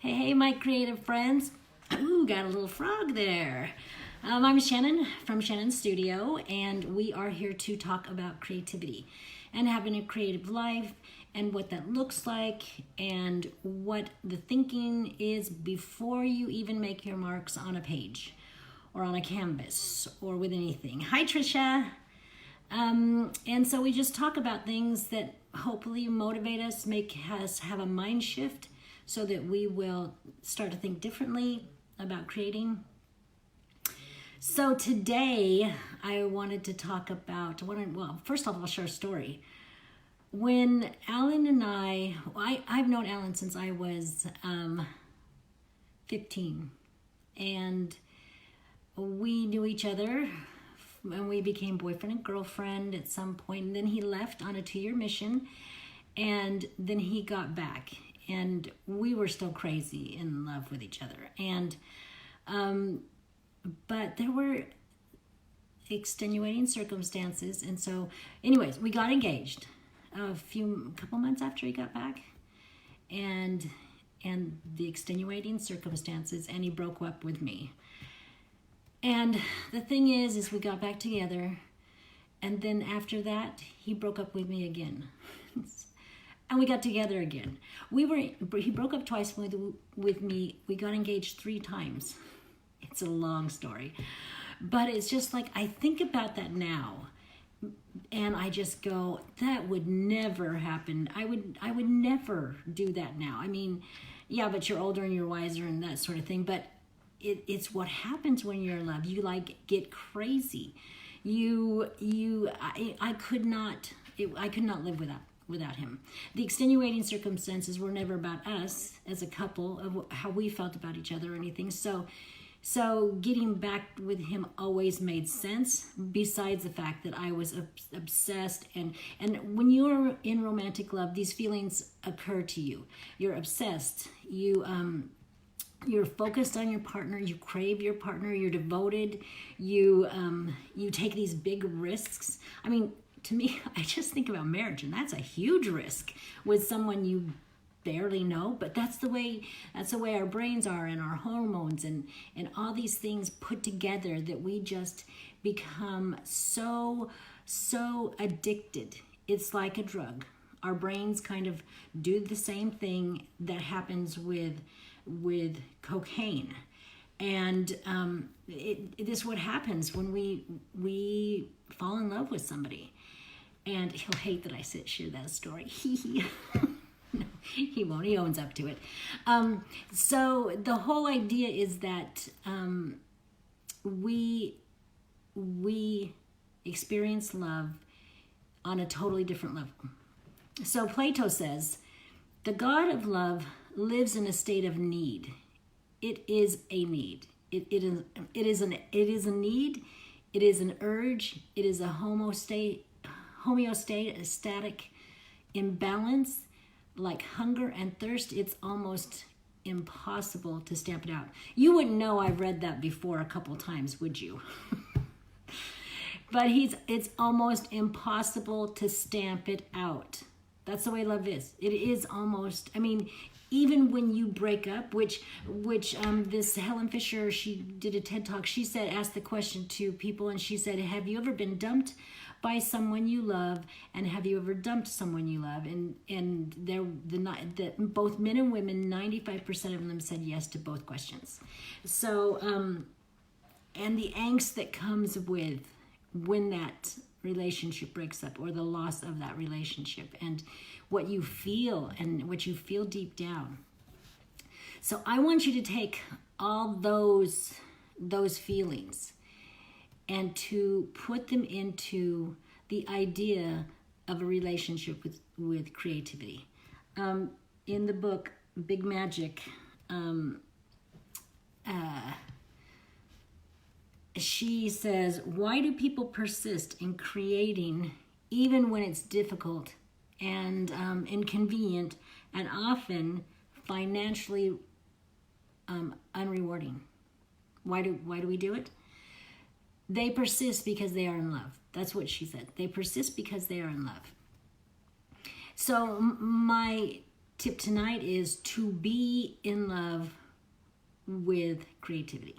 Hey, my creative friends. Ooh, got a little frog there. I'm Shannon from Shannon's Studio, and we are here to talk about creativity and having a creative life and what that looks like and what the thinking is before you even make your marks on a page or on a canvas or with anything. Hi, Trisha. And so we just talk about things that hopefully motivate us, make us have a mind shift so that we will start to think differently about creating. So today I wanted to talk about, first of all, I'll share a story. When Alan and I've known Alan since I was 15, and we knew each other and we became boyfriend and girlfriend at some point, and then he left on a 2-year mission, and then he got back, and we were still crazy in love with each other. And but there were extenuating circumstances, and so anyways, we got engaged a couple months after he got back, and the extenuating circumstances, and he broke up with me. And the thing is we got back together, and then after that, he broke up with me again. And we got together again. He broke up twice with me. We got engaged 3 times. It's a long story. But it's just like, I think about that now, and I just go, that would never happen. I would never do that now. I mean, yeah, but you're older and you're wiser and that sort of thing. But it's what happens when you're in love. You get crazy. I could not live without him. The extenuating circumstances were never about us as a couple, of how we felt about each other or anything. So getting back with him always made sense, besides the fact that I was obsessed. And when you're in romantic love, these feelings occur to you. You're obsessed. You're focused on your partner. You crave your partner. You're devoted. You take these big risks. I mean, to me, I just think about marriage, and that's a huge risk with someone you barely know. But that's the way our brains are, and our hormones, and all these things put together, that we just become so addicted. It's like a drug. Our brains kind of do the same thing that happens with cocaine. And this is what happens when we fall in love with somebody. And he'll hate that I share that story. No, he won't. He owns up to it. So the whole idea is that we experience love on a totally different level. So Plato says, the God of love lives in a state of need. It is a need. It is a need. It is an urge. It is a homeostatic imbalance, like hunger and thirst. It's almost impossible to stamp it out. You wouldn't know I've read that before a couple times, would you? But it's almost impossible to stamp it out. That's the way love is. It is almost, I mean, even when you break up, which this Helen Fisher, she did a TED Talk, she asked the question to people, and she said, have you ever been dumped by someone you love, and have you ever dumped someone you love? And both men and women, 95% of them said yes to both questions. So, and the angst that comes with when that relationship breaks up, or the loss of that relationship, and what you feel deep down. So I want you to take all those feelings and to put them into the idea of a relationship with creativity. In the book Big Magic, she says, why do people persist in creating even when it's difficult and inconvenient, and often financially unrewarding? Why do we do it? They persist because they are in love. That's what she said. They persist because they are in love. So my tip tonight is to be in love with creativity.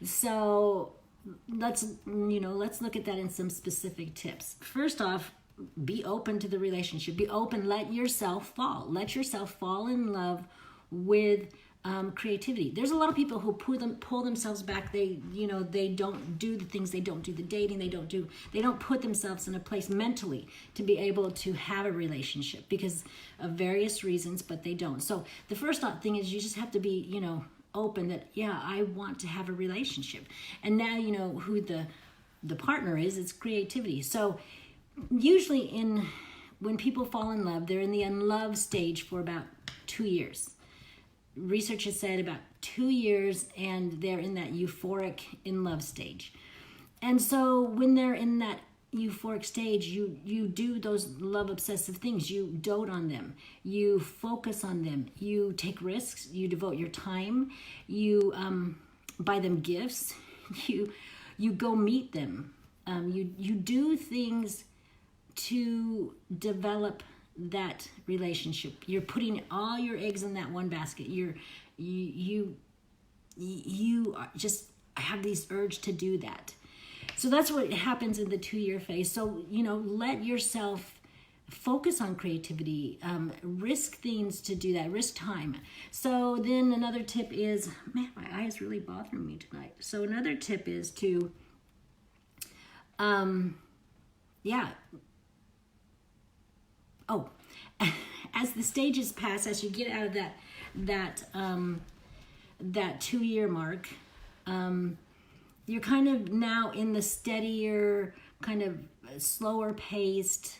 So let's look at that in some specific tips. First off, be open to the relationship. Be open. Let yourself fall. Let yourself fall in love with creativity. There's a lot of people who pull themselves back. They don't do the things. They don't do the dating. They don't put themselves in a place mentally to be able to have a relationship because of various reasons, but they don't. So the first thing is you just have to be, open that, yeah, I want to have a relationship. And now you know who the partner is. It's creativity. So usually when people fall in love, they're in the unloved stage for about 2 years. Research has said about 2 years, and they're in that euphoric in love stage. And so when they're in that euphoric stage, you do those love obsessive things. You dote on them, you focus on them, you take risks, you devote your time, you buy them gifts, you go meet them, you do things to develop that relationship. You're putting all your eggs in that one basket. You just have this urge to do that. So that's what happens in the 2-year phase. So, let yourself focus on creativity, risk things to do that, risk time. So then another tip is, man, my eye is really bothering me tonight. So another tip is to, as the stages pass, as you get out of that 2-year mark, you're kind of now in the steadier, kind of slower paced,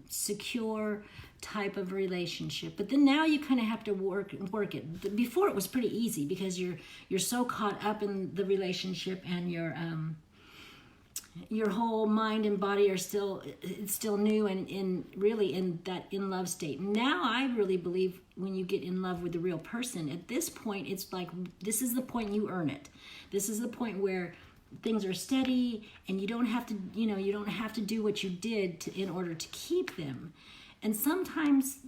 secure type of relationship. But then now you kind of have to work it. Before it was pretty easy because you're so caught up in the relationship, and your whole mind and body are still new and really in that in love state. Now I really believe when you get in love with the real person, at this point it's like this is the point you earn it. This is the point where things are steady, and you don't have to do what you did in order to keep them. And sometimes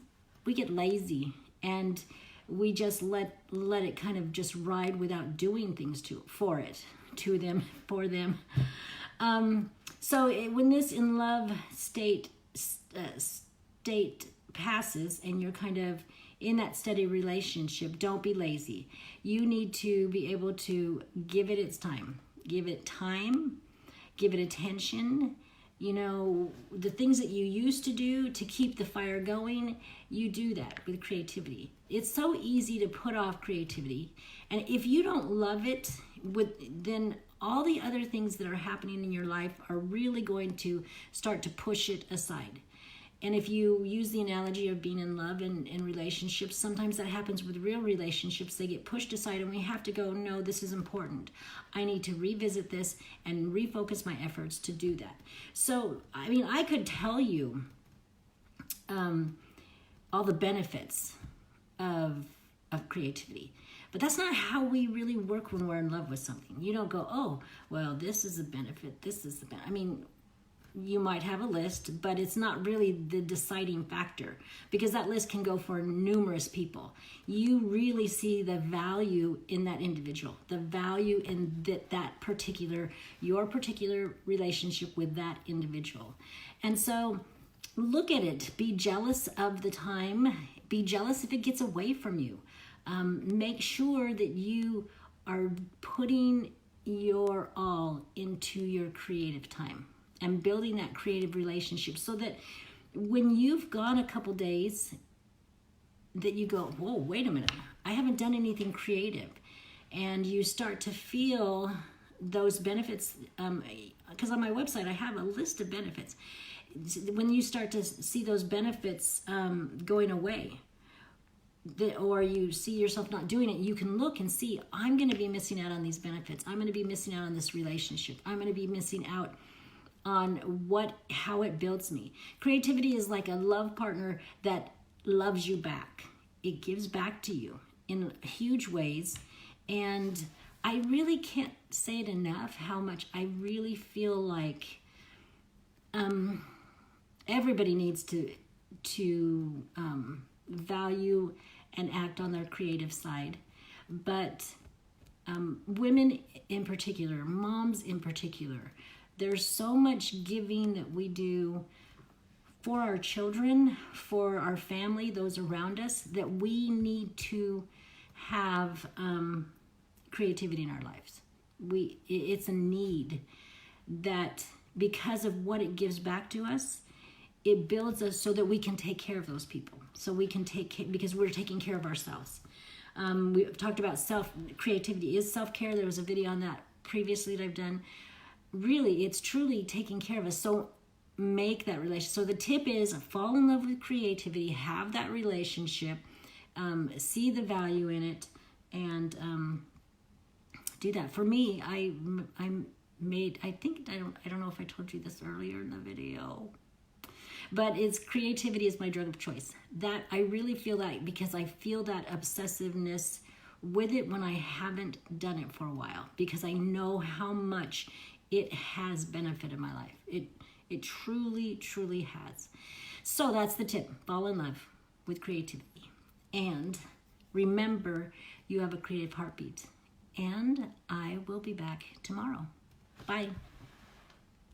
we get lazy and we just let it kind of just ride without doing things for them. So when this in love state passes and you're kind of in that steady relationship, don't be lazy. You need to be able to give it its time. Give it time, give it attention. The things that you used to do to keep the fire going, you do that with creativity. It's so easy to put off creativity. And if you don't love it, then all the other things that are happening in your life are really going to start to push it aside. And if you use the analogy of being in love and in relationships, sometimes that happens with real relationships. They get pushed aside, and we have to go, no, this is important. I need to revisit this and refocus my efforts to do that. So, I could tell you all the benefits of creativity. But that's not how we really work when we're in love with something. You don't go, oh, well, this is a benefit, this is the benefit. You might have a list, but it's not really the deciding factor because that list can go for numerous people. You really see the value in that individual, the value in your particular relationship with that individual. And so look at it. Be jealous of the time. Be jealous if it gets away from you. Make sure that you are putting your all into your creative time and building that creative relationship so that when you've gone a couple days that you go, whoa, wait a minute, I haven't done anything creative. And you start to feel those benefits, because on my website I have a list of benefits. When you start to see those benefits going away, or you see yourself not doing it, you can look and see, I'm going to be missing out on these benefits. I'm going to be missing out on this relationship. I'm going to be missing out on how it builds me. Creativity is like a love partner that loves you back. It gives back to you in huge ways. And I really can't say it enough how much I really feel like everybody needs to value and act on their creative side. But women in particular, moms in particular, there's so much giving that we do for our children, for our family, those around us, that we need to have creativity in our lives. It's a need that, because of what it gives back to us, it builds us so that we can take care of those people. So we can because we're taking care of ourselves. We've talked about creativity is self-care. There was a video on that previously that I've done. Really, it's truly taking care of us. So make that relationship. So the tip is fall in love with creativity, have that relationship, see the value in it, and do that. For me, I don't know if I told you this earlier in the video, but creativity is my drug of choice. That I really feel that, because I feel that obsessiveness with it when I haven't done it for a while, because I know how much it has benefited my life. It truly, truly has. So that's the tip. Fall in love with creativity. And remember, you have a creative heartbeat. And I will be back tomorrow. Bye.